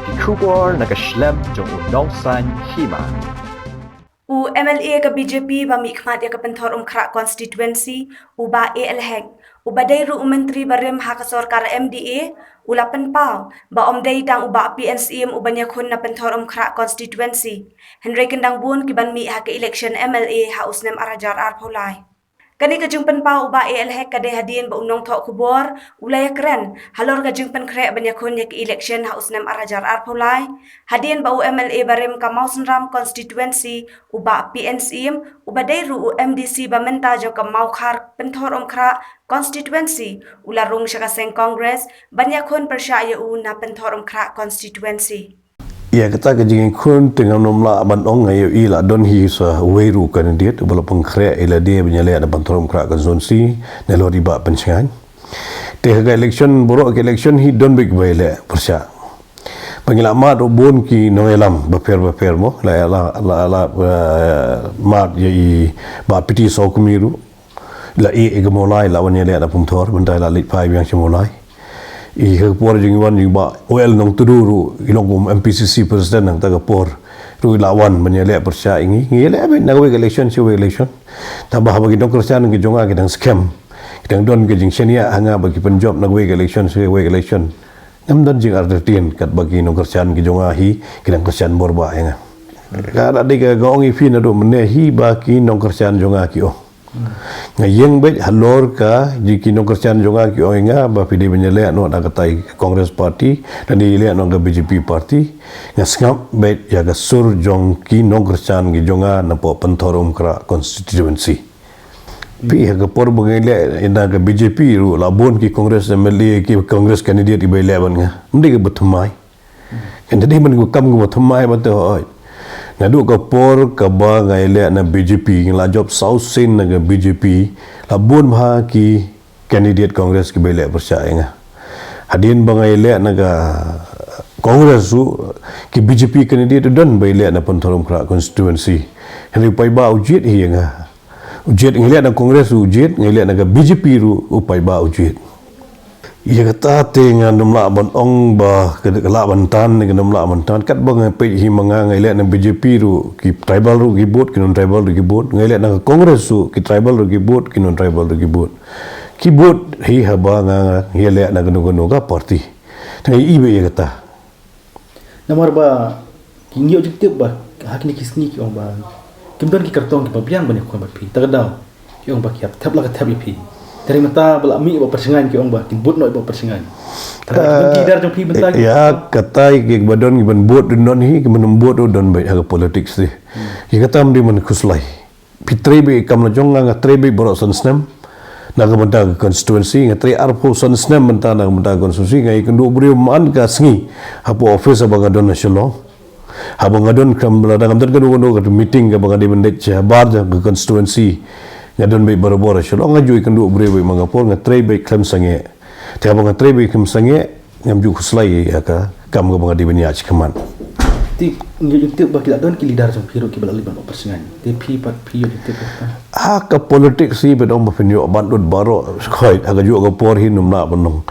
Kikubor nakaslem jong unongsan hima. U MLA ka BJP ba mikmat ya ka penthor umkhra constituency u ba ALHEC u badai ru menteri barem ha ka sarkar MDA ula penpau ba omdai tang u ba PNCM u banya khun na penthor umkhra constituency Henry kendang bun ki ban mi ha ka election MLA ha usnem arajar ar pholai kani ka jung penpau u ba ALHEC ka de hadien ba unong tho kubor ulaya kren halor ka jung pen khre banya khun ya ka election ha usnem arajar ar pholai hadien ba u MLA barem ka Mausenram constituency u ba PNCM u badai ru u MDC ba menta jo ka Maukhar penthor umkhra constituency ula rung shaka seng congress banya khun persyaya u na penthor umkhra constituency. Ya kita kejengin kun tengah nomla abang ngayo ila don hi sa weiru kandidat bala pengkre ila dia menyalai ada bantuan kra konstitusi nelo riba pensingan teh ga election borok ke election hi don big baile persya pengilamat ubun ki noelam baper mo la mat ye ba piti so kumiru la egemolai la menyalai ada pengtor bentai la lit pai yang semolai por jingwan ba OL nong tuduru ilong MPCC president nang taga por ru lawan menyelek persya ingi ngele na we election tambah bagi dong kerjaan ke jonga ke dang scam kedang don ke jing senia hanga bagi penjob na we election ngam don jing artin kat bagi nong kerjaan ke jonga hi kedang kerjaan borba hanga kada diga gong ifi na do mene hi baki nong kerjaan jonga ki ngayeng bet halor ka jiki no kerjaan jonga ki oinga ba pidi menyelek no nak katai Congress Party dan dilek no BJP Party ngasngap bet ya ga sur jong ki no kerjaan ki jonga na po pentorum kra constituency pi ha ga por bengele ina ga BJP ru labon ki Congress MLA ki Congress candidate i bele ban nga mdi ga betumai kan tadi men ko kam ko betumai ba to ngadu ka por ka ba ngaile na BJP ngla job South Sin na BJP labun bha ki candidate Congress ki bele percaya nga hadin ba ngaile na ga Congress su ki BJP candidate don bele na pentorum kra constituency henry pai ba ujit hi nga ujit ngile na Congress ujit ngile na ga BJP ru upai ba ujit ia kata tengah nomla ban ong ba kedekla bantan dengan nomla bantan kat bang pe hi manga ngaile na BJP ru ki tribal ru ki bot ki non tribal ru ki bot ngaile na Congress su ki tribal ru ki bot ki non tribal ru ki bot hi haba nga ngile na ganu ga party tai ibe ia kata namar ba kinyo jitip ba hakni kisni ki ong ba kimdon ki kartong ki pabiang bani ko ba pi tagadao ki ong ba ki tab la ka tab pi dari mata bela mi ba persingan ki ong ba kin bot no ba persingan tara dar jong pi bentar ya katai ki badon ki ban bot don hi ki men bot don bai ha politics ti ki kata mdi men kuslai pitre be kam la jong nga trebe borok sonsnem na ga benda constituency nga tre arpo sonsnem benta na benda constituency ngai kendu brio man ka sngi hapo office abang don nasional abang don kam la dangam ter kendu ka meeting ka bang di mendek bar ja constituency ngadon be boro-boro sholo ngajui kendu brewe mangapor ngatre be klem sange te abang ngatre be klem sange ngamju kuslai ya ka kam ga bang di benya chikaman ti ngejutip ba kila don ki leader jong piro ki bala liban persingan te pi pat pi jutip ka politik si be dong bafenyo bandut baro khoi aga ju ga por hi numna banong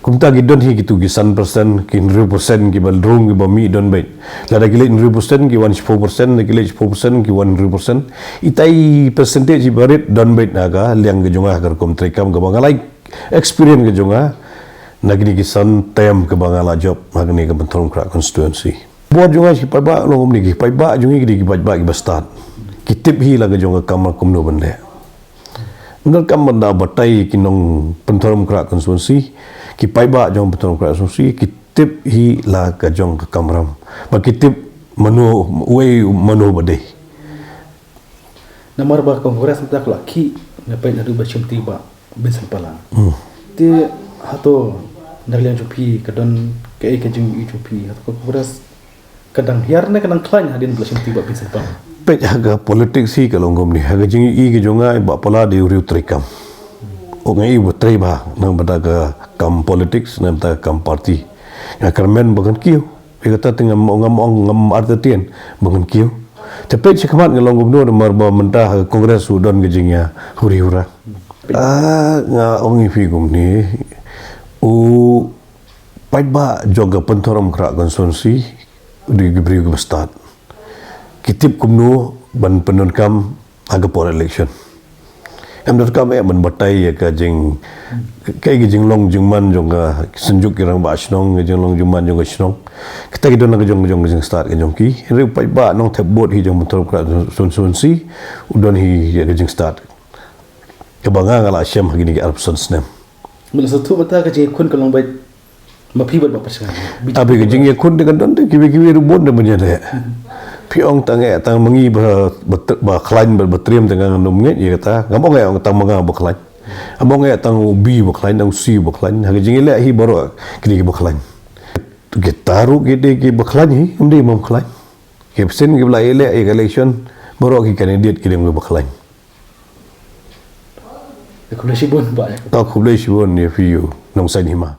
kumta gidon hi gitu gi 100% ki 100% ki balrung ki bami don be la da gile 100% ki 1% ki 4% ki 100% itai percentage barit don be naga liang ge jonga gar kom trekam ga bangalai experience ge jonga nagni ki san tem ke bangala job magni ke bentorong kra constituency buat jonga si pai ba longom ni ki pai ba jongi ki bai ba ki bastat ki tip hi la ge jonga kam kum no bende ndar kam benda batai ki nong bentorong kra constituency ki pai ba jong betul kra susi ki tip hi la ka jong ka kamram ba ki tip manu we manu bade namar ba kongres mta kla ki ngapai na ba chimti ba bensan pala te hato ndalian jupi kadon ke jing jupi hato kongres kadang hiar na kadang klan hadin ba chimti ba bensan pala pe haga politik si ka longom ni haga jing i ge jonga ba pala de riu trikam ngai betre ba nang badaga kam politics nang ta kam party nga kermen bagan kiu e kata tengah ngam artien bagan kiu tapi cekamat ngalong gubernur nomor ba mentah kongres udon gejingnya huri-hura nga ongi figum ni u Pait ba joga pentorom kra konsumsi di gebri ke start. Kitip kumnu ban penun kam aga por election. Menurut kami man batai ya ka jing kai jing long jing man jonga senjuk kirang ba snong jing long jing man jonga snong. Kita gidon na jong jing start jong ki. Re pait ba nong tebot hi jong pentorom kra konsumsi udon hi ya jing start. Kebanga ngala syam hagini ke Arab Sonsnem. Mula satu mata ka jing kun kalong baik mapi buat bapa sangat. Abi ke jing ya kun dengan don kiwi-kiwi rubon de menyale. Piong tangai tang mengi ba klain bertriam dengan nomnge ya kata ngamo ngai tang manga ba klain amo ngai tang ubi ba klain tang si ba klain ha jing le hi baro kini ba klain ke taru ke de ke ba klain hi umdi mam klain ke sen ke bla ele election baro ki candidate ke ba klain Aku dah sibun ba. ta khule shi won ne fi yu nong sai ni ma